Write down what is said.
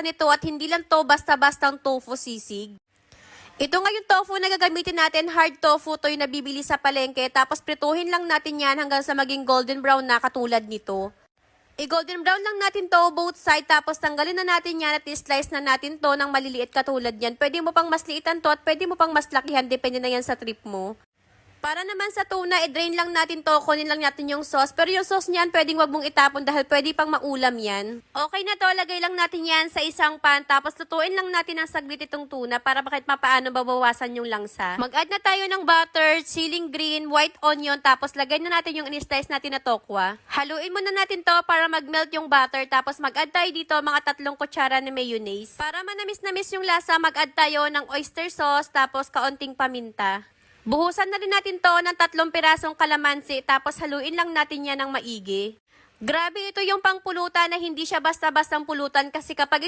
lasa nito at hindi lang to basta-bastang tofu sisig. Ito nga yung tofu na gagamitin natin, hard tofu to yung nabibili sa palengke, tapos prituhin lang natin yan hanggang sa maging golden brown na katulad nito. I-golden brown lang natin to both side, tapos tanggalin na natin yan at i-slice na natin to ng maliliit katulad yan. Pwede mo pang mas liitan to at pwede mo pang mas lakihan, depende na yan sa trip mo. Para naman sa tuna, i-drain lang natin to, kunin lang natin yung sauce. Pero yung sauce niyan, pwedeng wag mong itapon dahil pwede pang maulam yan. Okay na to, lagay lang natin yan sa isang pan, tapos lutuin lang natin ng saglit itong tuna para bakit mapaano babawasan yung langsa. Mag-add na tayo ng butter, chilling green, white onion, tapos lagay na natin yung in-slice natin na tokwa. Haluin muna natin to para mag-melt yung butter, tapos mag-add tayo dito mga 3 kutsara na mayonnaise. Para manamis-namis yung lasa, mag-add tayo ng oyster sauce, tapos kaunting paminta. Buhusan na rin natin to ng 3 pirasong kalamansi, tapos haluin lang natin yan ng maigi. Grabe, ito yung pangpulutan na hindi siya basta-bastang pulutan kasi kapag